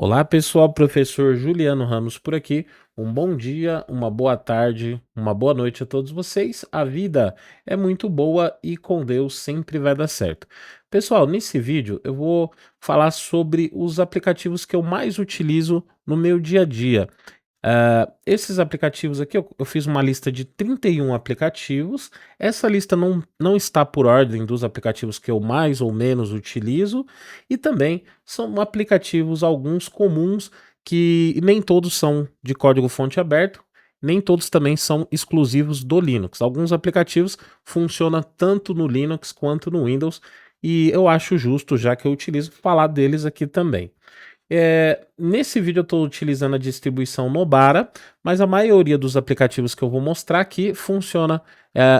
Olá pessoal, professor Juliano Ramos por aqui. Um bom dia, uma boa tarde, uma boa noite a todos vocês. A vida é muito boa e com Deus sempre vai dar certo. Pessoal, nesse vídeo eu vou falar sobre os aplicativos que eu mais utilizo no meu dia a dia. Esses aplicativos aqui, eu fiz uma lista de 31 aplicativos. Essa lista não está por ordem dos aplicativos que eu mais ou menos utilizo, e também são aplicativos alguns comuns que nem todos são de código-fonte aberto, nem todos também são exclusivos do Linux. Alguns aplicativos funcionam tanto no Linux quanto no Windows, e eu acho justo, já que eu utilizo, falar deles aqui também. Nesse vídeo eu estou utilizando a distribuição Nobara, mas a maioria dos aplicativos que eu vou mostrar aqui funciona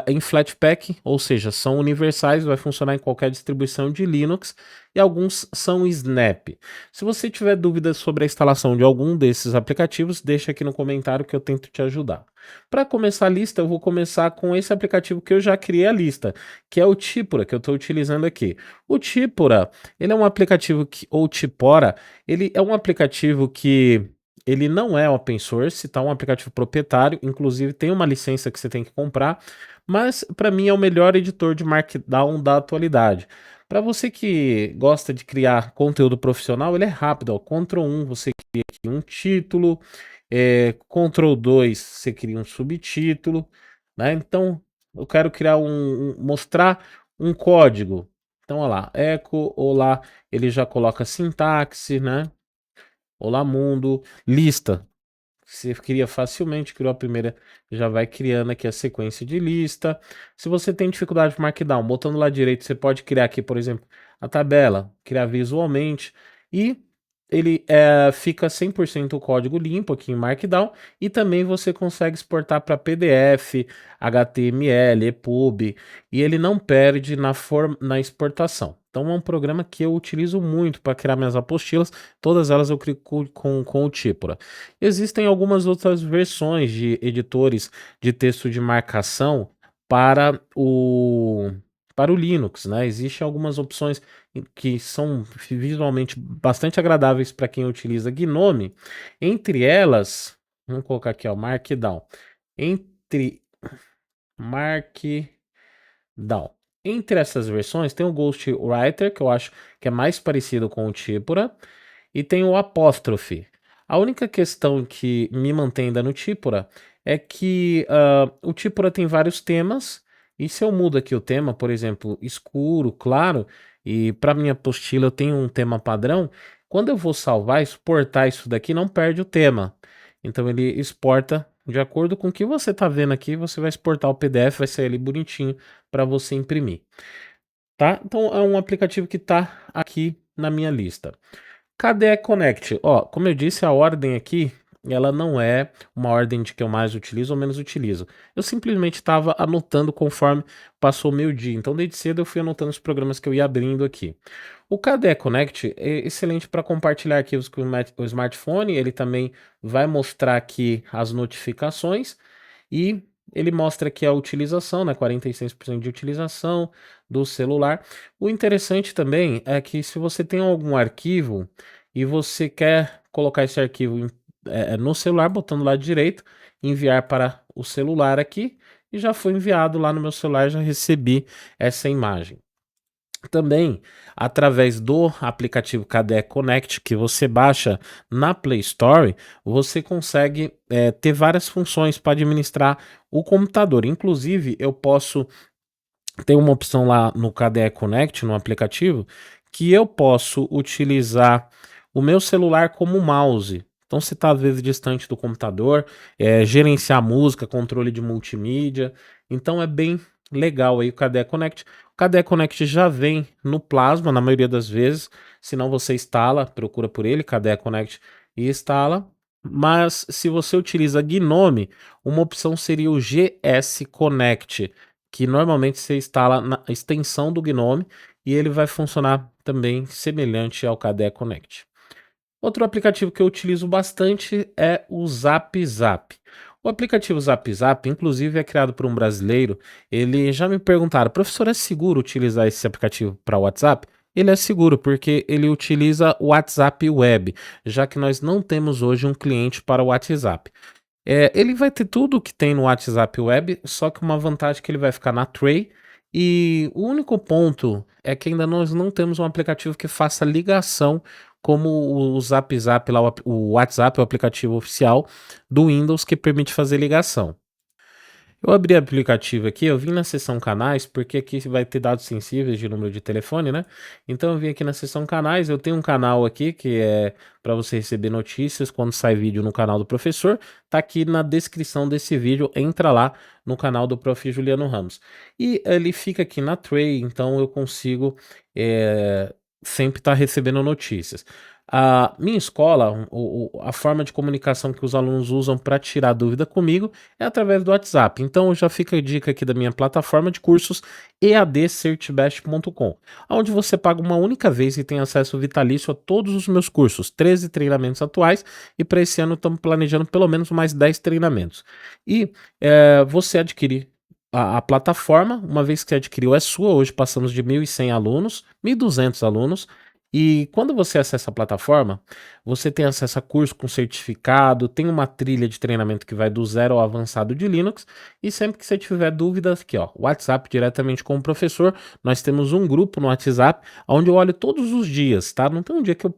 em Flatpak, ou seja, são universais, vai funcionar em qualquer distribuição de Linux, e alguns são Snap. Se você tiver dúvidas sobre a instalação de algum desses aplicativos, deixa aqui no comentário que eu tento te ajudar. Para começar a lista, eu vou começar com esse aplicativo que eu já criei a lista, que é o Tipora, que eu estou utilizando aqui. O Tipora, ele é um aplicativo ou Tipora, ele é um aplicativo que ele não é open source, tá? Um aplicativo proprietário, inclusive tem uma licença que você tem que comprar, mas para mim é o melhor editor de Markdown da atualidade. Para você que gosta de criar conteúdo profissional, ele é rápido, ó. Ctrl+1 você cria aqui um título, Ctrl+2 você cria um subtítulo, né? Então eu quero criar mostrar um código. Então, olha lá, eco, olá, ele já coloca sintaxe, né? Olá, mundo, lista. Você cria facilmente, criou a primeira, já vai criando aqui a sequência de lista. Se você tem dificuldade de Markdown, botando lá direito, você pode criar aqui, por exemplo, a tabela, criar visualmente, e ele fica 100% o código limpo aqui em Markdown, e também você consegue exportar para PDF, HTML, EPUB, e ele não perde na exportação. Então é um programa que eu utilizo muito para criar minhas apostilas, todas elas eu crio com o Tipora. Existem algumas outras versões de editores de texto de marcação para o Linux, né? Existem algumas opções que são visualmente bastante agradáveis para quem utiliza Gnome. Entre elas, vamos colocar aqui, ó, Markdown. Entre Markdown. Entre essas versões tem o Ghostwriter, que eu acho que é mais parecido com o Tipora, e tem o Apóstrofe. A única questão que me mantém ainda no Tipora é que o Tipora tem vários temas, e se eu mudo aqui o tema, por exemplo, escuro, claro, e para minha apostila eu tenho um tema padrão, quando eu vou salvar, exportar isso daqui, não perde o tema. Então ele exporta de acordo com o que você está vendo aqui, você vai exportar o PDF, vai sair ali bonitinho para você imprimir, tá? Então é um aplicativo que está aqui na minha lista. KDE Connect, ó, como eu disse, a ordem aqui, ela não é uma ordem de que eu mais utilizo ou menos utilizo. Eu simplesmente estava anotando conforme passou o meu dia. Então, desde cedo eu fui anotando os programas que eu ia abrindo aqui. O KDE Connect é excelente para compartilhar arquivos com o smartphone. Ele também vai mostrar aqui as notificações e ele mostra aqui a utilização, né, 46% de utilização do celular. O interessante também é que se você tem algum arquivo e você quer colocar esse arquivo no celular, botando lá direito, enviar para o celular aqui, e já foi enviado lá no meu celular, já recebi essa imagem. Também, através do aplicativo KDE Connect, que você baixa na Play Store, você consegue ter várias funções para administrar o computador. Inclusive, eu posso ter uma opção lá no KDE Connect, no aplicativo, que eu posso utilizar o meu celular como mouse. Então, você está às vezes distante do computador, gerenciar música, controle de multimídia. Então, é bem legal aí o KDE Connect. O KDE Connect já vem no Plasma, na maioria das vezes. Se não, você instala, procura por ele, KDE Connect, e instala. Mas se você utiliza Gnome, uma opção seria o GS Connect, que normalmente você instala na extensão do Gnome e ele vai funcionar também semelhante ao KDE Connect. Outro aplicativo que eu utilizo bastante é o Zap Zap. O aplicativo Zap Zap, inclusive, é criado por um brasileiro. Ele já me perguntaram, professor, é seguro utilizar esse aplicativo para WhatsApp? ele é seguro, porque ele utiliza o WhatsApp Web, já que nós não temos hoje um cliente para o WhatsApp. Ele vai ter tudo que tem no WhatsApp Web, só que uma vantagem é que ele vai ficar na tray, e o único ponto é que ainda nós não temos um aplicativo que faça ligação como o Zap Zap lá, o WhatsApp, o aplicativo oficial do Windows que permite fazer ligação. Eu abri o aplicativo aqui, eu vim na seção canais, porque aqui vai ter dados sensíveis de número de telefone, né? Então eu vim aqui na seção canais, eu tenho um canal aqui que é para você receber notícias quando sai vídeo no canal do professor. Tá aqui na descrição desse vídeo, entra lá no canal do Prof. Juliano Ramos. E ele fica aqui na tray, então eu consigo sempre estar recebendo notícias. A minha escola, a forma de comunicação que os alunos usam para tirar dúvida comigo é através do WhatsApp. Então já fica a dica aqui da minha plataforma de cursos eadcertbest.com, onde você paga uma única vez e tem acesso vitalício a todos os meus cursos, 13 treinamentos atuais, e para esse ano estamos planejando pelo menos mais 10 treinamentos. E você adquire a plataforma, uma vez que você adquiriu, é sua. Hoje passamos de 1.100 alunos, 1.200 alunos, e quando você acessa a plataforma, você tem acesso a curso com certificado, tem uma trilha de treinamento que vai do zero ao avançado de Linux, e sempre que você tiver dúvidas, aqui ó, WhatsApp diretamente com o professor, nós temos um grupo no WhatsApp, onde eu olho todos os dias, tá? Não tem um dia que eu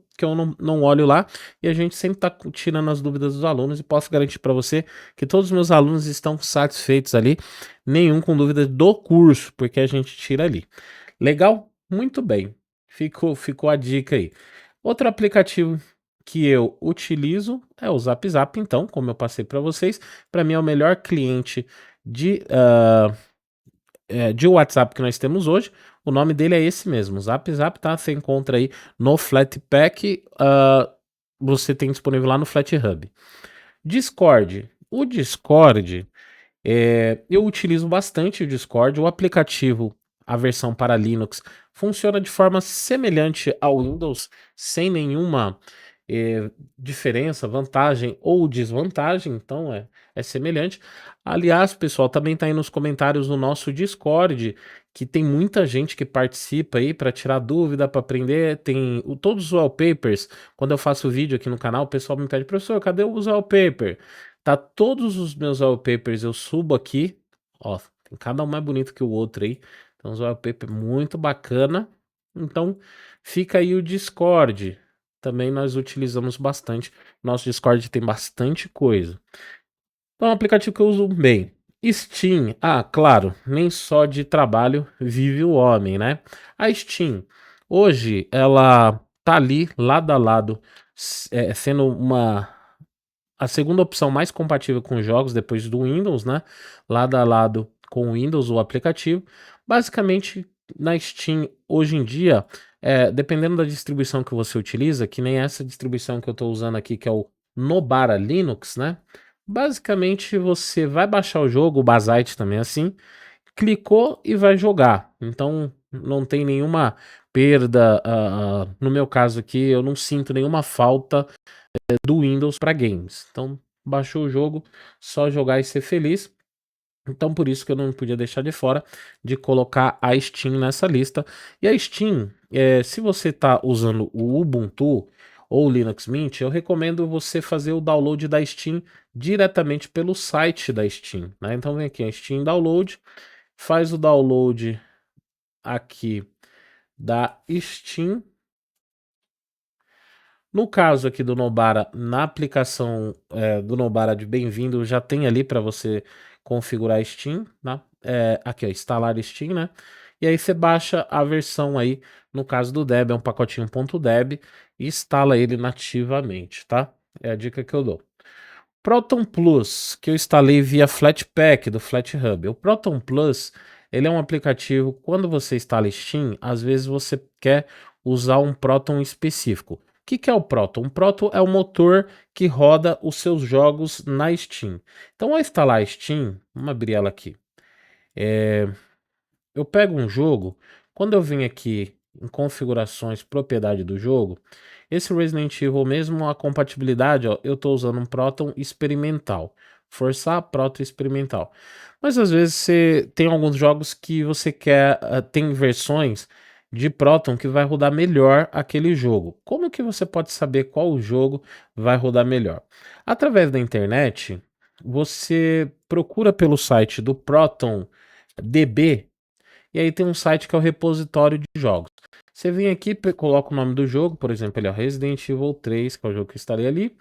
não olho lá, e a gente sempre tá tirando as dúvidas dos alunos, e posso garantir para você que todos os meus alunos estão satisfeitos ali, nenhum com dúvida do curso, porque a gente tira ali. Legal? Muito bem. Ficou a dica aí. Outro aplicativo que eu utilizo é o Zap Zap, então, como eu passei para vocês, para mim é o melhor cliente de, de WhatsApp que nós temos hoje. O nome dele é esse mesmo, Zap Zap, tá? Você encontra aí no Flatpak, você tem disponível lá no FlatHub. Discord. O Discord, eu utilizo bastante o Discord, o aplicativo, a versão para Linux, funciona de forma semelhante ao Windows, sem nenhuma diferença, vantagem ou desvantagem, então é semelhante. Aliás, pessoal, também está aí nos comentários do nosso Discord, que tem muita gente que participa aí para tirar dúvida, para aprender. Tem todos os wallpapers. Quando eu faço vídeo aqui no canal, o pessoal me pede, professor, cadê os wallpaper? Tá todos os meus wallpapers, eu subo aqui, ó, tem cada um mais bonito que o outro aí. Então, os wallpaper muito bacana. Então, fica aí o Discord. Também nós utilizamos bastante. Nosso Discord tem bastante coisa. Então, é um aplicativo que eu uso bem. Steam, claro, nem só de trabalho vive o homem, né? A Steam, hoje, ela tá ali, lado a lado, sendo a segunda opção mais compatível com jogos depois do Windows, né? Lado a lado com o Windows, o aplicativo. Basicamente, na Steam, hoje em dia, dependendo da distribuição que você utiliza, que nem essa distribuição que eu estou usando aqui, que é o Nobara Linux, né? Basicamente, você vai baixar o jogo, o Basite também é assim, clicou e vai jogar. Então, não tem nenhuma perda. No meu caso aqui, eu não sinto nenhuma falta do Windows para games. Então, baixou o jogo, só jogar e ser feliz. Então, por isso que eu não podia deixar de fora de colocar a Steam nessa lista. E a Steam, se você está usando o Ubuntu ou o Linux Mint, eu recomendo você fazer o download da Steam diretamente pelo site da Steam, né? Então, vem aqui, a Steam Download, faz o download aqui da Steam. No caso aqui do Nobara, na aplicação do Nobara de bem-vindo, já tem ali para você configurar Steam, tá? Aqui, ó, instalar Steam, né? E aí você baixa a versão aí, no caso do Deb, é um pacotinho .deb, e instala ele nativamente, tá? É a dica que eu dou. Proton Plus, que eu instalei via Flatpak do FlatHub. O Proton Plus, ele é um aplicativo, quando você instala Steam, às vezes você quer usar um Proton específico. O que é o Proton? O Proton é o motor que roda os seus jogos na Steam. Então, ao instalar a Steam, vamos abrir ela aqui. Eu pego um jogo, quando eu venho aqui em configurações, propriedade do jogo, esse Resident Evil, mesmo a compatibilidade, ó, eu estou usando um Proton experimental. Forçar Proton experimental. Mas às vezes você tem alguns jogos que você quer, tem versões de Proton que vai rodar melhor aquele jogo. Como que você pode saber qual jogo vai rodar melhor? Através da internet, você procura pelo site do Proton DB, e aí tem um site que é o repositório de jogos. Você vem aqui, coloca o nome do jogo, por exemplo, ele é o Resident Evil 3, que é o jogo que eu instalei ali.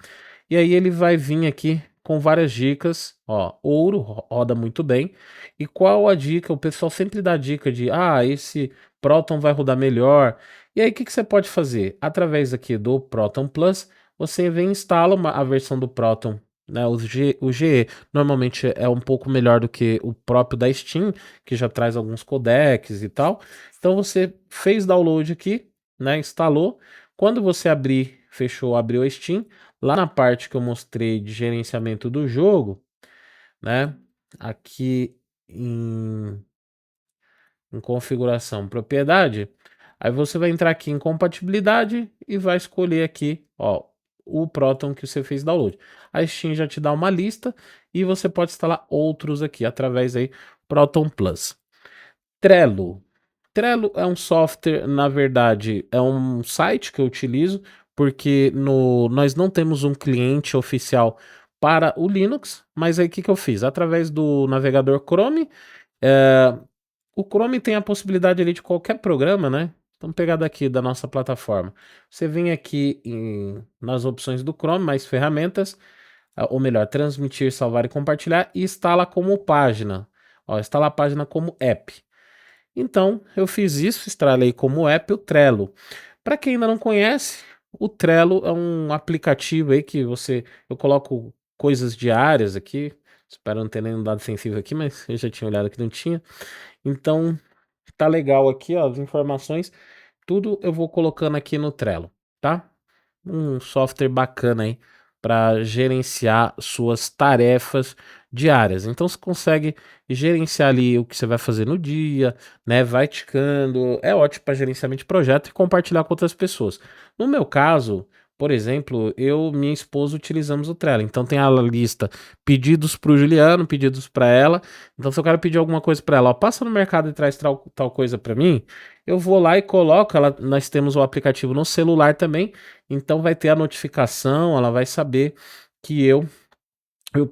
E aí ele vai vir aqui com várias dicas, ó, ouro roda muito bem. E qual a dica? O pessoal sempre dá dica de, esse Proton vai rodar melhor. E aí o que que você pode fazer? Através aqui do Proton Plus, você vem e instala a versão do Proton, né? O GE normalmente é um pouco melhor do que o próprio da Steam, que já traz alguns codecs e tal. Então você fez download aqui, né? Instalou. Quando você abrir, fechou, abriu a Steam, lá na parte que eu mostrei de gerenciamento do jogo, né? Aqui em configuração propriedade, aí você vai entrar aqui em compatibilidade e vai escolher aqui, ó, o Proton que você fez download. A Steam já te dá uma lista e você pode instalar outros aqui através aí Proton Plus. Trello. Trello é um software, na verdade, é um site que eu utilizo, porque nós não temos um cliente oficial para o Linux, mas aí o que que eu fiz? Através do navegador Chrome, eh, o Chrome tem a possibilidade ali de qualquer programa, né? Vamos pegar daqui da nossa plataforma. Você vem aqui nas opções do Chrome, mais ferramentas, ou melhor, transmitir, salvar e compartilhar, e instala como página. Ó, instala a página como app. Então, eu fiz isso, instalei como app o Trello. Para quem ainda não conhece, o Trello é um aplicativo aí que eu coloco coisas diárias aqui. Espero não ter nenhum dado sensível aqui, mas eu já tinha olhado que não tinha. Então, tá legal aqui, ó, as informações, tudo eu vou colocando aqui no Trello, tá? Um software bacana aí para gerenciar suas tarefas diárias. Então você consegue gerenciar ali o que você vai fazer no dia, né? Vai ticando. É ótimo para gerenciamento de projeto e compartilhar com outras pessoas. No meu caso, por exemplo, eu e minha esposa utilizamos o Trello. Então tem a lista pedidos para o Juliano, pedidos para ela. Então se eu quero pedir alguma coisa para ela, ó, passa no mercado e traz tal coisa para mim, eu vou lá e coloco. Nós temos o aplicativo no celular também. Então vai ter a notificação, ela vai saber que eu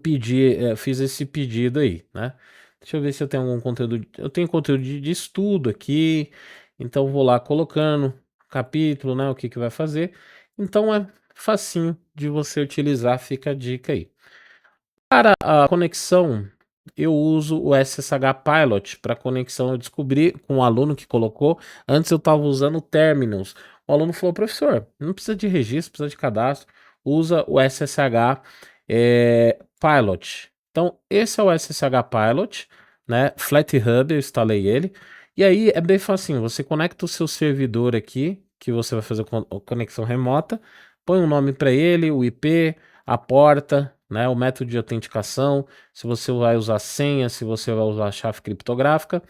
pedi, fiz esse pedido aí, né? Deixa eu ver se eu tenho algum conteúdo. Eu tenho conteúdo de estudo aqui, então vou lá colocando capítulo, né? O que que vai fazer. Então é facinho de você utilizar, fica a dica aí. Para a conexão, eu uso o SSH Pilot para conexão. Eu descobri com um aluno que colocou. Antes eu estava usando o Terminals. O aluno falou: professor, não precisa de registro, precisa de cadastro. Usa o SSH Pilot. Então, esse é o SSH Pilot, né? FlatHub, eu instalei ele. E aí é bem facinho. Você conecta o seu servidor aqui, que você vai fazer conexão remota. Põe um nome para ele, o IP, a porta, né, o método de autenticação, se você vai usar senha, se você vai usar chave criptográfica.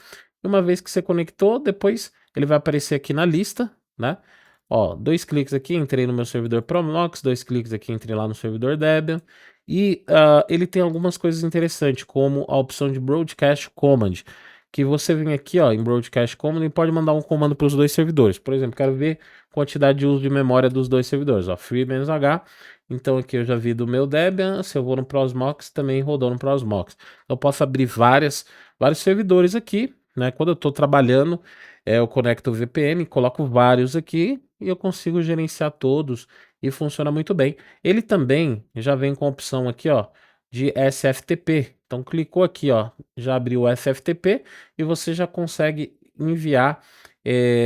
E uma vez que você conectou, depois ele vai aparecer aqui na lista, né? Ó, 2 cliques aqui, entrei no meu servidor Promox, 2 cliques aqui, entrei lá no servidor Debian. E ele tem algumas coisas interessantes, como a opção de Broadcast Command, que você vem aqui, ó, em Broadcast Command e pode mandar um comando para os dois servidores. Por exemplo, quero ver quantidade de uso de memória dos dois servidores, ó, free-h. Então aqui eu já vi do meu Debian, se eu vou no Prosmox, também rodou no Prosmox. Eu posso abrir vários servidores aqui, né? Quando eu estou trabalhando, eu conecto o VPN, coloco vários aqui e eu consigo gerenciar todos e funciona muito bem. Ele também já vem com a opção aqui, ó, de SFTP. Então clicou aqui, ó, já abriu o SFTP e você já consegue enviar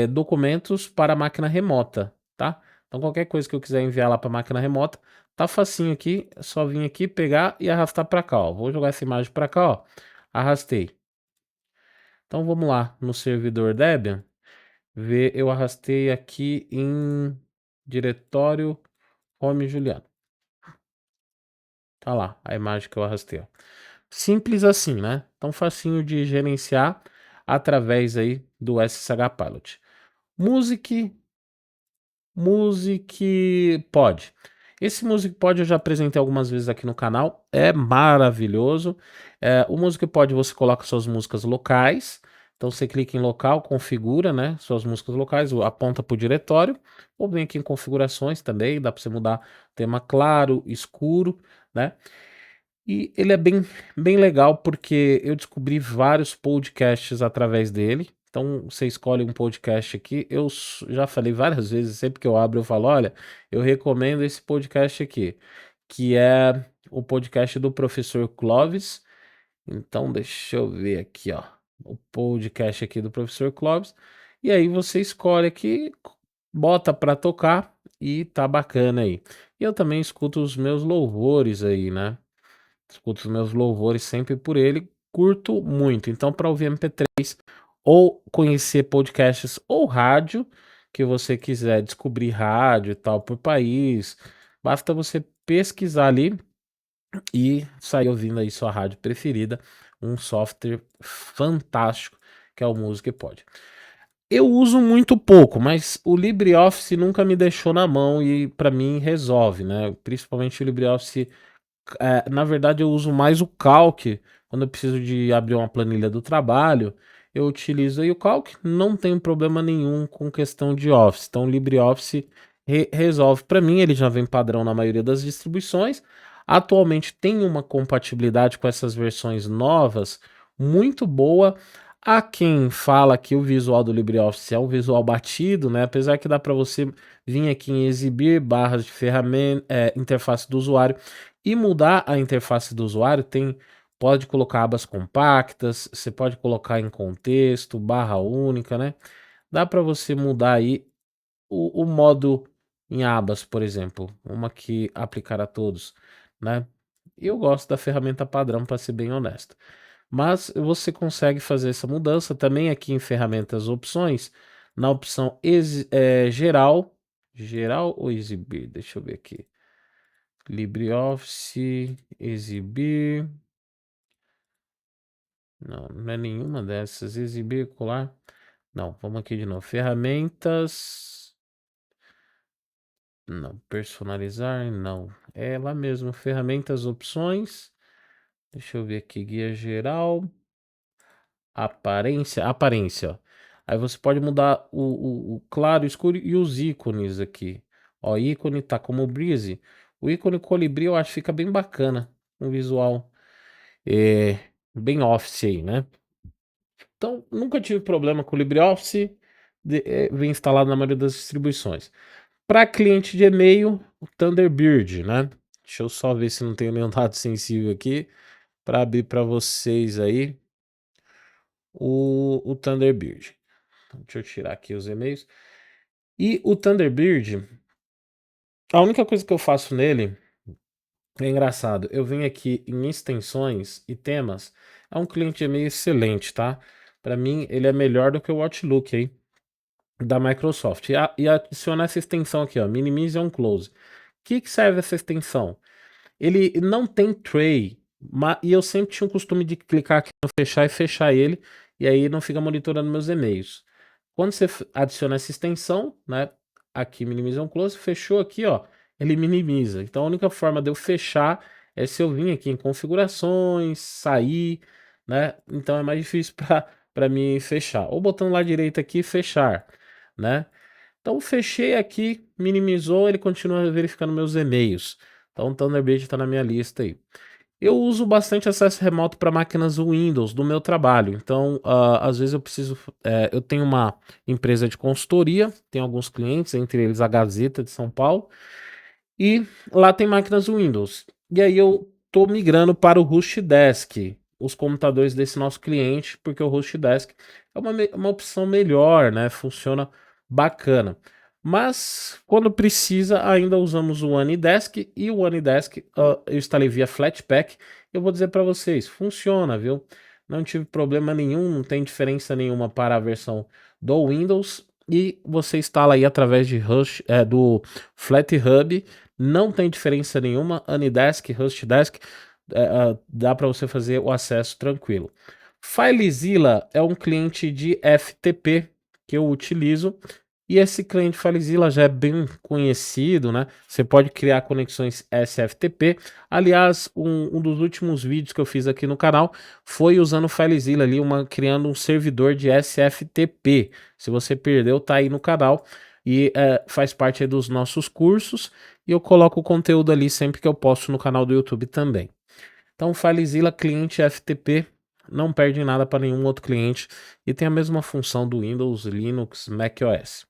documentos para a máquina remota, tá? Então qualquer coisa que eu quiser enviar lá para a máquina remota, tá facinho aqui, é só vir aqui, pegar e arrastar para cá, ó. Vou jogar essa imagem para cá, ó. Arrastei. Então vamos lá no servidor Debian, ver, eu arrastei aqui em diretório Home Juliano. Tá lá a imagem que eu arrastei, ó. Simples assim, né? Então facinho de gerenciar através aí do SSH Pilot. Music Music Pod. Esse Music Pod eu já apresentei algumas vezes aqui no canal, é maravilhoso. O Music Pod você coloca suas músicas locais, Então você clica em local, configura, né, suas músicas locais, aponta para o diretório, ou vem aqui em configurações também, dá para você mudar tema claro, escuro, né? E ele é bem legal porque eu descobri vários podcasts através dele. Então você escolhe um podcast aqui. Já falei várias vezes, sempre que eu abro, eu falo: olha, eu recomendo esse podcast aqui, que é o podcast do professor Clóvis. Então, deixa eu ver aqui, ó, o podcast aqui do professor Clóvis. E aí você escolhe aqui, bota para tocar e tá bacana aí. E eu também escuto os meus louvores aí, né? Escuto os meus louvores sempre por ele, curto muito. Então, para ouvir MP3 ou conhecer podcasts ou rádio, que você quiser descobrir rádio e tal por país, basta você pesquisar ali e sair ouvindo aí sua rádio preferida, um software fantástico que é o Music Pod. Eu uso muito pouco, mas o LibreOffice nunca me deixou na mão e para mim resolve, né? Principalmente o LibreOffice, na verdade eu uso mais o Calc quando eu preciso de abrir uma planilha do trabalho. Eu utilizo aí o Calc, não tenho problema nenhum com questão de Office. Então o LibreOffice resolve para mim, ele já vem padrão na maioria das distribuições. Atualmente tem uma compatibilidade com essas versões novas muito boa. Há quem fala que o visual do LibreOffice é um visual batido, né? Apesar que dá para você vir aqui em exibir barras de ferramenta, interface do usuário e mudar a interface do usuário. Pode colocar abas compactas, você pode colocar em contexto, barra única, né? Dá para você mudar aí o modo em abas, por exemplo, uma que aplicar a todos, né? Eu gosto da ferramenta padrão, para ser bem honesto. Mas você consegue fazer essa mudança também aqui em ferramentas opções, na opção geral ou exibir, deixa eu ver aqui. LibreOffice, exibir. Não, não é nenhuma dessas. Exibir, colar. Não, vamos aqui de novo. Ferramentas. Não. Personalizar, não. É lá mesmo. Ferramentas, opções. Deixa eu ver aqui. Guia geral. Aparência, ó. Aí você pode mudar o claro, o escuro e os ícones aqui. Ó, ícone tá como Breeze. O ícone colibri eu acho que fica bem bacana. Um visual é, bem office aí, né? Então, nunca tive problema com o LibreOffice, vem instalado na maioria das distribuições. Para cliente de e-mail, o Thunderbird, né? Deixa eu só ver se não tenho nenhum dado sensível aqui para abrir para vocês aí o Thunderbird. Então, deixa eu tirar aqui os e-mails. E o Thunderbird, a única coisa que eu faço nele é engraçado. Eu venho aqui em extensões e temas. É um cliente de e-mail excelente, tá? Para mim, ele é melhor do que o Outlook aí da Microsoft. E adiciona essa extensão aqui, ó, Minimize on Close. Que serve essa extensão? Ele não tem tray, e eu sempre tinha o costume de clicar aqui no fechar e fechar ele, e aí não fica monitorando meus e-mails. Quando você adiciona essa extensão, né, aqui Minimize on Close, fechou aqui, ó, ele minimiza. Então a única forma de eu fechar é se eu vir aqui em configurações, sair, né? Então é mais difícil para mim fechar. Ou botando lá direito aqui, fechar, né? Então fechei aqui, minimizou, ele continua verificando meus e-mails. Então o Thunderbird está na minha lista aí. Eu uso bastante acesso remoto para máquinas Windows do meu trabalho. Então, às vezes eu preciso. Eu tenho uma empresa de consultoria, tenho alguns clientes, entre eles a Gazeta de São Paulo, e lá tem máquinas Windows. E aí eu tô migrando para o Desk, os computadores desse nosso cliente, porque o Desk é uma opção melhor, né? Funciona bacana. Mas quando precisa, ainda usamos o AnyDesk, e o AnyDesk eu instalei via Flatpak. Eu vou dizer para vocês, funciona, viu? Não tive problema nenhum, não tem diferença nenhuma para a versão do Windows, e você instala aí através do FlatHub. Não tem diferença nenhuma, AnyDesk, HostDesk, dá para você fazer o acesso tranquilo. FileZilla é um cliente de FTP que eu utilizo, E esse cliente FileZilla já é bem conhecido, né? Você pode criar conexões SFTP. Aliás, um dos últimos vídeos que eu fiz aqui no canal foi usando o FileZilla ali, criando um servidor de SFTP. Se você perdeu, tá aí no canal e faz parte aí dos nossos cursos. E eu coloco o conteúdo ali sempre que eu posto no canal do YouTube também. Então, FileZilla cliente FTP não perde nada para nenhum outro cliente e tem a mesma função do Windows, Linux, macOS.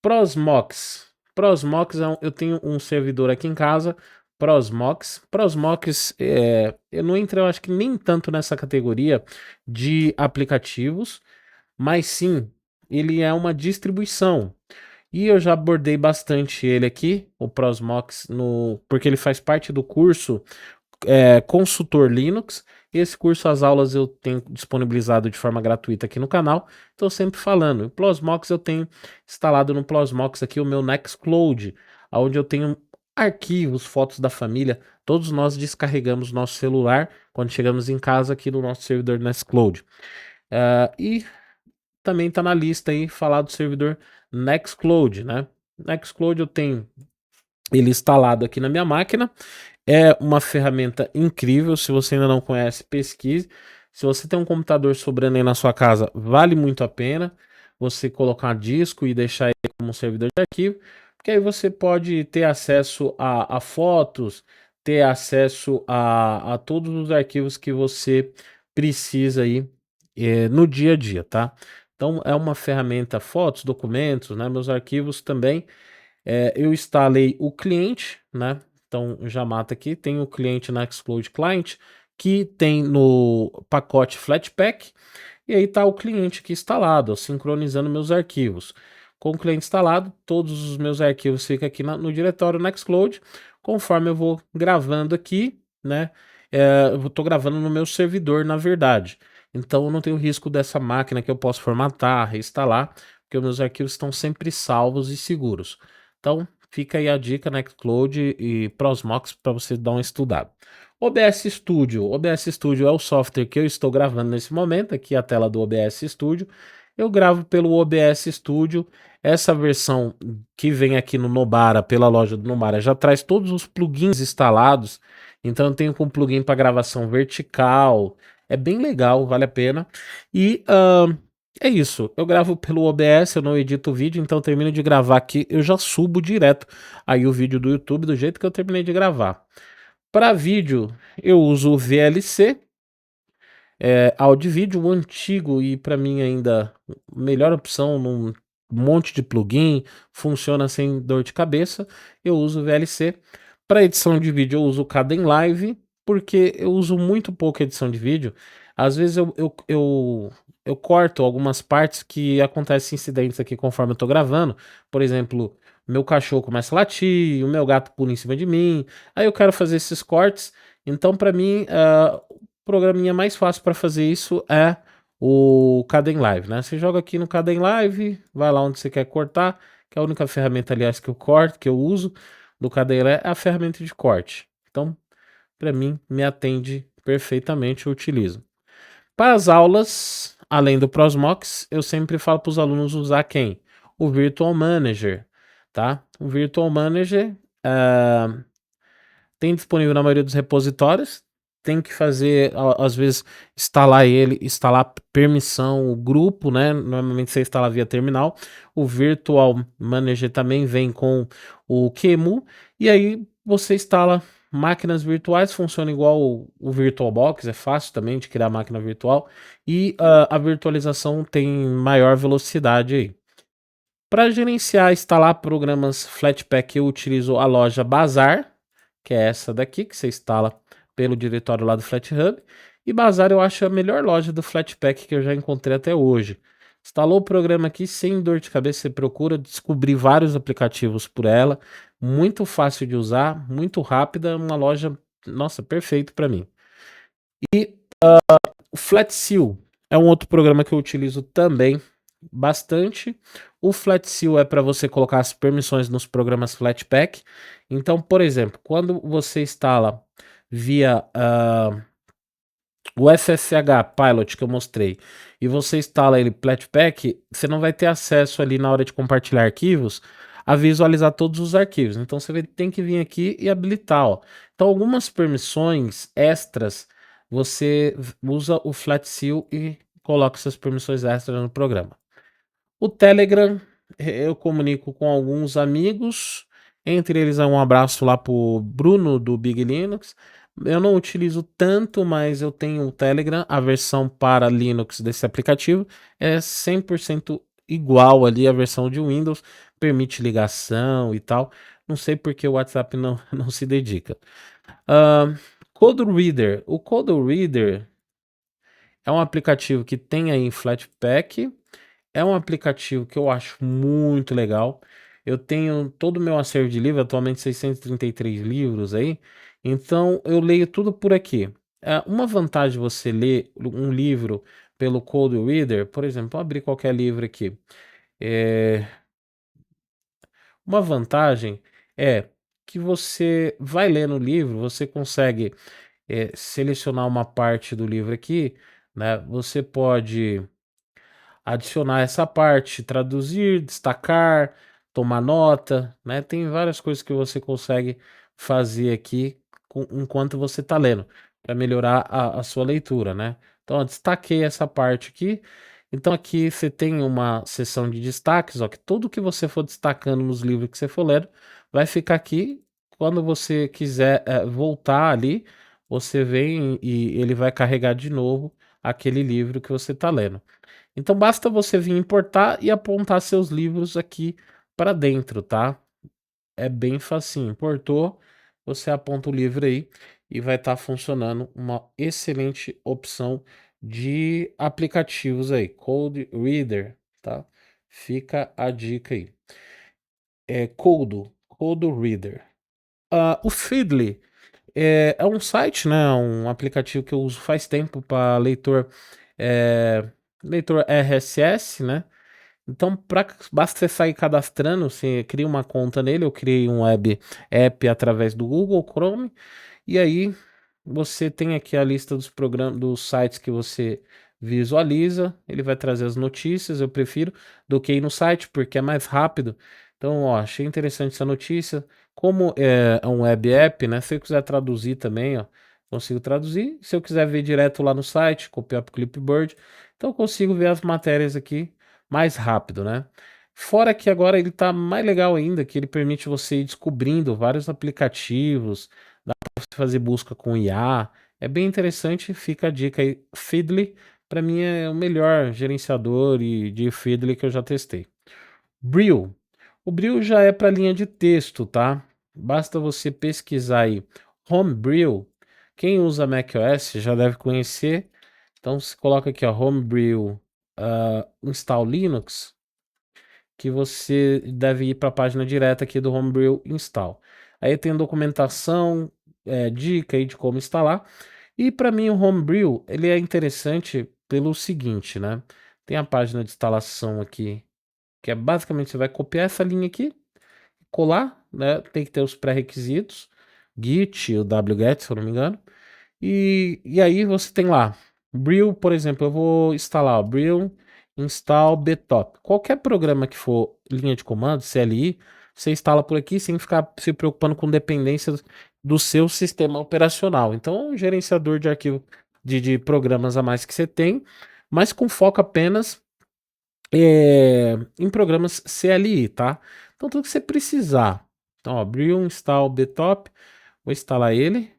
Prosmox. Prosmox eu tenho um servidor aqui em casa, Prosmox. Prosmox, eu não entro, eu acho que nem tanto nessa categoria de aplicativos, mas sim, ele é uma distribuição. E eu já abordei bastante ele aqui, o Prosmox, porque ele faz parte do curso Consultor Linux. Esse curso, as aulas eu tenho disponibilizado de forma gratuita aqui no canal. Estou sempre falando. O Plasmox eu tenho instalado no Plasmox aqui o meu Nextcloud, onde eu tenho arquivos, fotos da família. Todos nós descarregamos nosso celular quando chegamos em casa aqui no nosso servidor Nextcloud. E também está na lista aí falar do servidor Nextcloud, né? Nextcloud eu tenho ele instalado aqui na minha máquina. É uma ferramenta incrível. Se você ainda não conhece, pesquise. Se você tem um computador sobrando aí na sua casa, vale muito a pena você colocar disco e deixar ele como um servidor de arquivo, porque aí você pode ter acesso a fotos, ter acesso a todos os arquivos que você precisa aí no dia a dia, tá? Então é uma ferramenta, fotos, documentos, né? Meus arquivos também. Eu instalei o cliente, né? Então já mata aqui, tem o cliente na Nextcloud Client, que tem no pacote Flatpak, e aí tá o cliente aqui instalado, sincronizando meus arquivos. Com o cliente instalado, todos os meus arquivos ficam aqui no diretório Nextcloud, conforme eu vou gravando aqui, né? Eu tô gravando no meu servidor, na verdade. Então eu não tenho risco dessa máquina que eu posso formatar, reinstalar, porque os meus arquivos estão sempre salvos e seguros. Então, fica aí a dica, Nextcloud e Prosmox para você dar uma estudada. OBS Studio. OBS Studio é o software que eu estou gravando nesse momento, aqui a tela do OBS Studio. Eu gravo pelo OBS Studio. Essa versão que vem aqui no Nobara, pela loja do Nobara, já traz todos os plugins instalados. Então eu tenho com plugin para gravação vertical. É bem legal, vale a pena. E é isso, eu gravo pelo OBS, eu não edito o vídeo, então eu termino de gravar aqui, eu já subo direto aí o vídeo do YouTube do jeito que eu terminei de gravar. Para vídeo, eu uso o VLC, áudio e vídeo, o antigo e para mim ainda melhor opção, num monte de plugin, funciona sem dor de cabeça, eu uso o VLC. Para edição de vídeo eu uso o Kdenlive, porque eu uso muito pouco edição de vídeo. Às vezes eu corto algumas partes que acontecem incidentes aqui conforme eu tô gravando. Por exemplo, meu cachorro começa a latir, o meu gato pula em cima de mim. Aí eu quero fazer esses cortes. Então, para mim, o programinha mais fácil para fazer isso é o Kdenlive, né? Você joga aqui no Kdenlive, vai lá onde você quer cortar, que é a única ferramenta, aliás, que eu corto, que eu uso do Kdenlive é a ferramenta de corte. Então, para mim, me atende perfeitamente, eu utilizo. Para as aulas, além do Prosmox, eu sempre falo para os alunos usar quem? O Virtual Manager, tá? O Virtual Manager tem disponível na maioria dos repositórios, tem que fazer, às vezes, instalar permissão, o grupo, né? Normalmente você instala via terminal. O Virtual Manager também vem com o QEMU, e aí você instala máquinas virtuais, funciona igual o VirtualBox, é fácil também de criar máquina virtual, e a virtualização tem maior velocidade aí. Para gerenciar e instalar programas Flatpak, eu utilizo a loja Bazar, que é essa daqui, que você instala pelo diretório lá do FlatHub. E Bazar eu acho a melhor loja do Flatpak que eu já encontrei até hoje. Instalou o programa aqui sem dor de cabeça, você procura descobrir vários aplicativos por ela. Muito fácil de usar, muito rápida, uma loja, nossa, perfeito para mim. E o FlatSeal é um outro programa que eu utilizo também bastante. O FlatSeal é para você colocar as permissões nos programas Flatpak. Então, por exemplo, quando você instala via o SSH Pilot que eu mostrei, e você instala ele Flatpak, você não vai ter acesso ali na hora de compartilhar arquivos a visualizar todos os arquivos. Então você tem que vir aqui e habilitar, ó. Então algumas permissões extras você usa o Flatseal e coloca essas permissões extras no programa. O Telegram, eu comunico com alguns amigos, entre eles um abraço lá pro Bruno do Big Linux. Eu não utilizo tanto, mas eu tenho o Telegram, a versão para Linux desse aplicativo é 100% igual ali à versão de Windows, permite ligação e tal. Não sei porque o WhatsApp não, não se dedica. Ahn, Code Reader. O Code Reader é um aplicativo que tem aí em Flatpak, é um aplicativo que eu acho muito legal. Eu tenho todo o meu acervo de livro, atualmente 633 livros aí, então eu leio tudo por aqui. Uma vantagem de você ler um livro pelo Code Reader, por exemplo, vou abrir qualquer livro aqui. É, uma vantagem é que você vai ler no livro, você consegue selecionar uma parte do livro aqui, né? Você pode adicionar essa parte, traduzir, destacar, tomar nota, né? Tem várias coisas que você consegue fazer aqui enquanto você está lendo, para melhorar a sua leitura, né? Então, eu destaquei essa parte aqui. Então, aqui você tem uma seção de destaques, ó, que tudo que você for destacando nos livros que você for lendo vai ficar aqui. Quando você quiser voltar ali, você vem e ele vai carregar de novo aquele livro que você está lendo. Então basta você vir importar e apontar seus livros aqui para dentro, tá? É bem facinho. Importou, você aponta o livro aí e vai estar funcionando uma excelente opção de aplicativos aí, Code Reader, tá? Fica a dica aí. É Code Reader. O Feedly é um site, né? Um aplicativo que eu uso faz tempo para é, leitor RSS, né? Então, basta você sair cadastrando, você cria uma conta nele, eu criei um web app através do Google Chrome, e aí você tem aqui a lista dos programas, dos sites que você visualiza, ele vai trazer as notícias, eu prefiro do que ir no site, porque é mais rápido. Então, ó, achei interessante essa notícia. Como é um web app, né? Se eu quiser traduzir também, ó, consigo traduzir. Se eu quiser ver direto lá no site, copiar para o Clipboard, então eu consigo ver as matérias aqui mais rápido, né? Fora que agora ele tá mais legal ainda, que ele permite você ir descobrindo vários aplicativos, fazer busca com IA. É bem interessante, fica a dica aí. Feedly, para mim, é o melhor gerenciador de Feedly que eu já testei. Brill. O Brill já é para linha de texto, tá? Basta você pesquisar aí Homebrew. Quem usa macOS já deve conhecer. Então, você coloca aqui, ó, Homebrew Install Linux, que você deve ir para a página direta aqui do Homebrew Install. Aí tem documentação, dica aí de como instalar. E para mim o Homebrew, ele é interessante pelo seguinte, né? Tem a página de instalação aqui, que é basicamente você vai copiar essa linha aqui, colar, né? Tem que ter os pré-requisitos, Git, o wget, se eu não me engano. E aí você tem lá, Brill, por exemplo, eu vou instalar o Brill install btop. Qualquer programa que for linha de comando, CLI, você instala por aqui sem ficar se preocupando com dependências do seu sistema operacional. Então, é um gerenciador de arquivo de programas a mais que você tem, mas com foco apenas em programas CLI, tá? Então, tudo que você precisar. Então, ó, Brill install btop, vou instalar ele.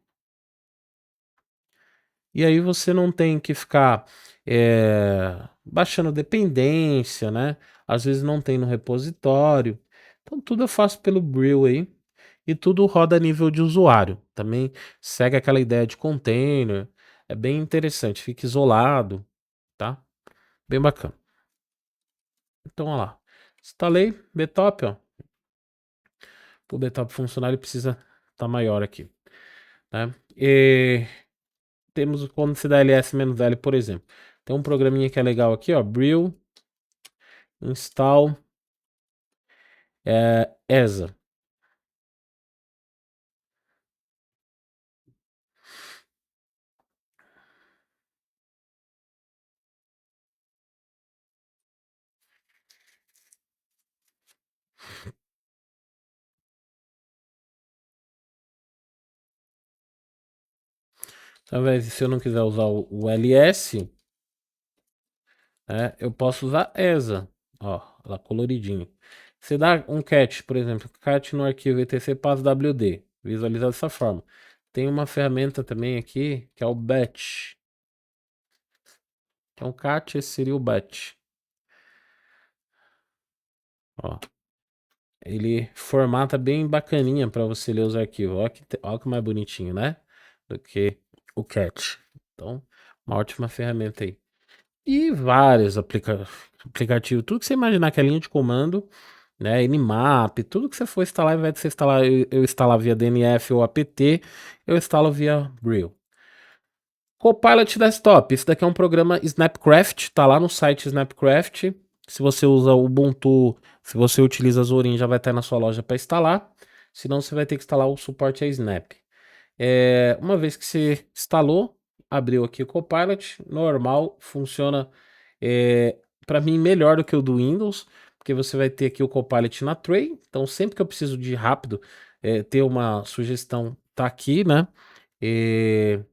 E aí você não tem que ficar baixando dependência, né? Às vezes não tem no repositório. Então tudo eu faço pelo Brill aí. E tudo roda a nível de usuário. Também segue aquela ideia de container. É bem interessante, fica isolado, tá? Bem bacana. Então, olha lá. Instalei Btop, ó. Para o Btop funcionar, ele precisa estar maior aqui, né? E temos quando se dá ls-l, por exemplo. Tem um programinha que é legal aqui, ó, Brill install ESA. Ao invés de, se eu não quiser usar o ls, eu posso usar ESA, ó, lá coloridinho. Você dá um cat, por exemplo, cat no arquivo etc passwd, visualizado dessa forma. Tem uma ferramenta também aqui, que é o batch. Então, cat, esse seria o batch. Ó, ele formata bem bacaninha para você ler os arquivos. Ó que mais bonitinho, né? Do que o cat. Então, uma ótima ferramenta aí. E vários aplicativos, tudo que você imaginar que é linha de comando, né? Nmap, tudo que você for instalar, ao invés de você instalar, eu instalar via DNF ou apt, eu instalo via Brill. Copilot Desktop, esse daqui é um programa Snapcraft, tá lá no site Snapcraft. Se você usa o Ubuntu, se você utiliza Zorin, já vai estar na sua loja para instalar. Senão você vai ter que instalar o suporte a Snap. Uma vez que você instalou, abriu aqui o Copilot, normal, funciona para mim melhor do que o do Windows, porque você vai ter aqui o Copilot na tray, então sempre que eu preciso de rápido ter uma sugestão, tá aqui, né? É,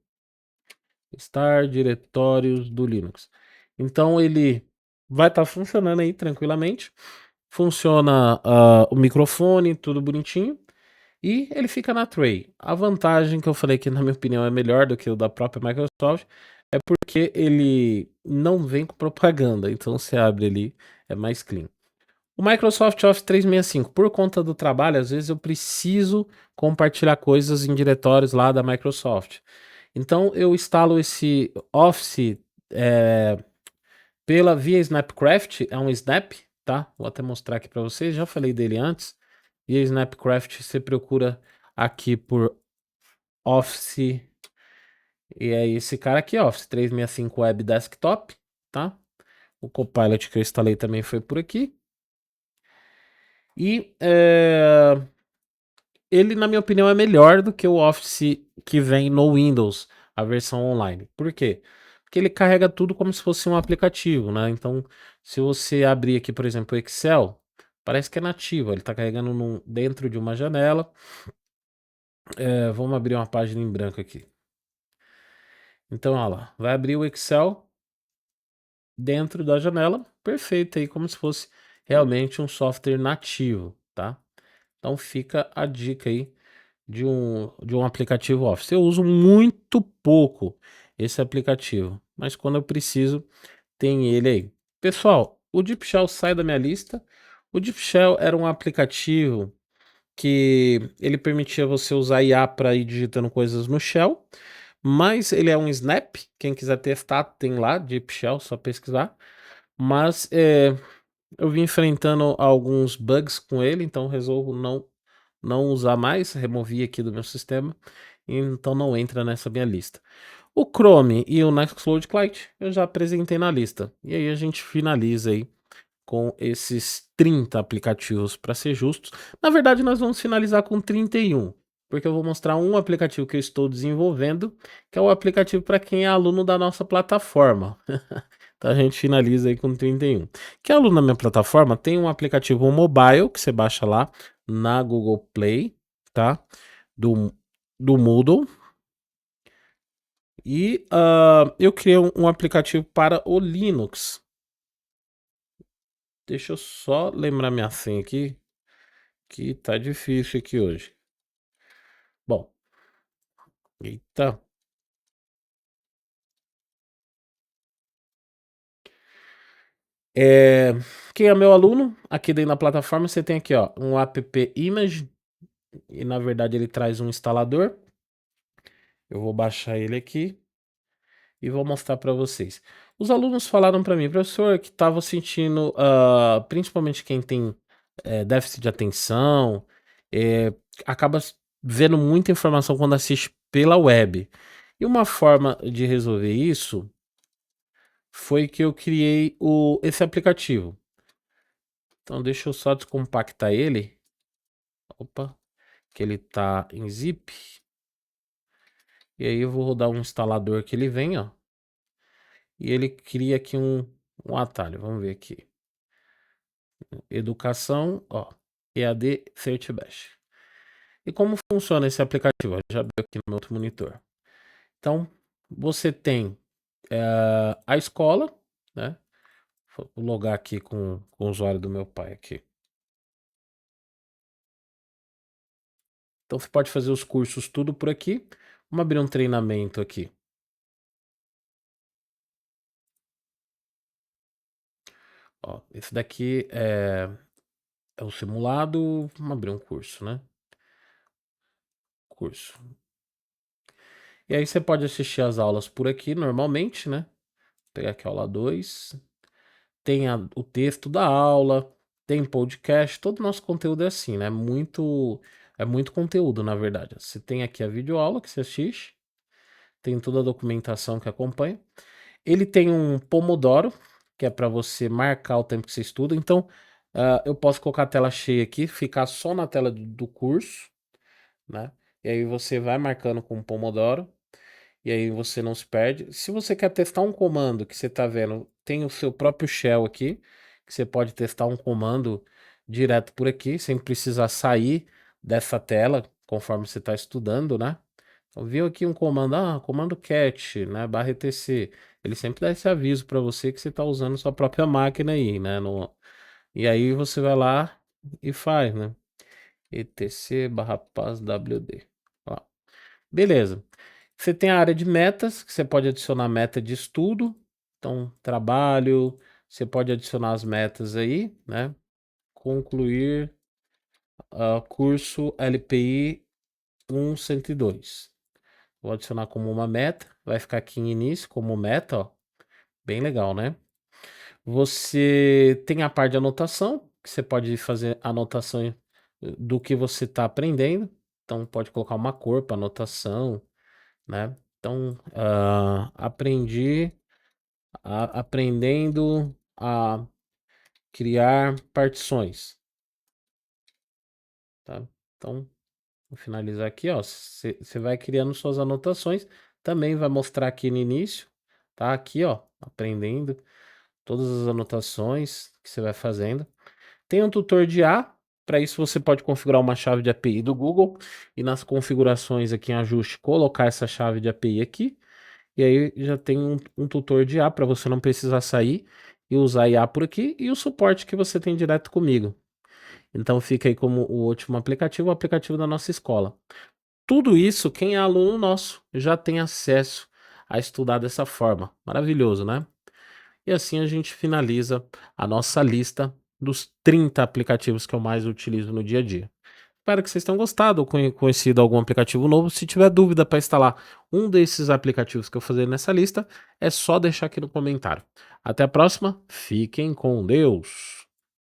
Estar diretórios do Linux. Então ele vai estar funcionando aí tranquilamente. Funciona o microfone, tudo bonitinho. E ele fica na tray. A vantagem que eu falei que, na minha opinião, é melhor do que o da própria Microsoft é porque ele não vem com propaganda. Então você abre ali, é mais clean. O Microsoft Office 365, por conta do trabalho, às vezes eu preciso compartilhar coisas em diretórios lá da Microsoft. Então eu instalo esse Office é, pela via Snapcraft, é um Snap, tá? Vou até mostrar aqui para vocês, já falei dele antes. Via Snapcraft você procura aqui por Office, e é esse cara aqui, Office 365 Web Desktop, tá? O Copilot que eu instalei também foi por aqui. E ele, na minha opinião, é melhor do que o Office que vem no Windows, a versão online. Por quê? Porque ele carrega tudo como se fosse um aplicativo, né? Então, se você abrir aqui, por exemplo, o Excel, parece que é nativo, ele está carregando dentro de uma janela. Vamos abrir uma página em branco aqui. Então, olha lá, vai abrir o Excel dentro da janela, perfeito aí, como se fosse realmente um software nativo, tá? Então fica a dica aí de um aplicativo Office. Eu uso muito pouco esse aplicativo, mas quando eu preciso, tem ele aí. Pessoal, o Deep Shell sai da minha lista. O Deep Shell era um aplicativo que ele permitia você usar IA para ir digitando coisas no Shell, mas ele é um Snap. Quem quiser testar, tem lá, Deep Shell, só pesquisar. Mas eu vim enfrentando alguns bugs com ele, então resolvo não usar mais, removi aqui do meu sistema, então não entra nessa minha lista. O Chrome e o Nextcloud Lite eu já apresentei na lista. E aí a gente finaliza aí com esses 30 aplicativos para ser justos. Na verdade, nós vamos finalizar com 31, porque eu vou mostrar um aplicativo que eu estou desenvolvendo, que é o aplicativo para quem é aluno da nossa plataforma. Então a gente finaliza aí com 31. Quem é aluno da minha plataforma tem um aplicativo mobile que você baixa lá na Google Play, tá? Do Moodle. E eu criei um aplicativo para o Linux. Deixa eu só lembrar minha senha aqui, que tá difícil aqui hoje. Bom, eita. Quem é meu aluno, aqui dentro da plataforma você tem aqui, ó, um app image, e na verdade ele traz um instalador. Eu vou baixar ele aqui e vou mostrar para vocês. Os alunos falaram para mim, professor, que estavam sentindo, principalmente quem tem déficit de atenção, acaba vendo muita informação quando assiste pela web. E uma forma de resolver isso foi que eu criei esse aplicativo. Então deixa eu só descompactar ele. Opa, que ele tá em zip. E aí eu vou rodar um instalador que ele vem, ó. E ele cria aqui um atalho. Vamos ver aqui. Educação, ó. EAD Search E como funciona esse aplicativo? Eu já abri aqui no meu outro monitor. Então, Você tem a escola, né? Vou logar aqui com o usuário do meu pai aqui. Então você pode fazer os cursos tudo por aqui. Vamos abrir um treinamento aqui. Ó, esse daqui é o simulado. Vamos abrir um curso, né? Curso. E aí você pode assistir as aulas por aqui normalmente, né? Vou pegar aqui a aula 2. Tem o texto da aula, tem podcast, todo o nosso conteúdo é assim, né? É muito conteúdo, na verdade. Você tem aqui a videoaula que você assiste, tem toda a documentação que acompanha. Ele tem um Pomodoro, que é para você marcar o tempo que você estuda. Então, eu posso colocar a tela cheia aqui, ficar só na tela do curso, né? E aí você vai marcando com o Pomodoro. E aí você não se perde. Se você quer testar um comando que você está vendo, tem o seu próprio shell aqui, que você pode testar um comando direto por aqui, sem precisar sair dessa tela, conforme você está estudando, né? Então, viu aqui um comando, comando cat, né, /etc. Ele sempre dá esse aviso para você que você está usando sua própria máquina aí, né? E aí você vai lá e faz, né? etc/passwd. Ó, beleza. Você tem a área de metas, que você pode adicionar meta de estudo, então trabalho, você pode adicionar as metas aí, né? Concluir curso LPI 102. Vou adicionar como uma meta, vai ficar aqui em início como meta, ó. Bem legal, né? Você tem a parte de anotação, que você pode fazer anotação do que você está aprendendo. Então pode colocar uma cor para anotação, né? Então, aprendendo a criar partições, tá? Então, vou finalizar aqui, ó. Você vai criando suas anotações, também vai mostrar aqui no início, tá? Aqui, ó, aprendendo todas as anotações que você vai fazendo. Tem um tutor de A, para isso você pode configurar uma chave de API do Google e nas configurações aqui em ajuste, colocar essa chave de API aqui. E aí já tem um tutor de IA para você não precisar sair e usar IA por aqui e o suporte que você tem direto comigo. Então fica aí como o último aplicativo, o aplicativo da nossa escola. Tudo isso, quem é aluno nosso já tem acesso a estudar dessa forma. Maravilhoso, né? E assim a gente finaliza a nossa lista dos 30 aplicativos que eu mais utilizo no dia a dia. Espero que vocês tenham gostado ou conhecido algum aplicativo novo. Se tiver dúvida para instalar um desses aplicativos que eu fazer nessa lista, é só deixar aqui no comentário. Até a próxima, fiquem com Deus!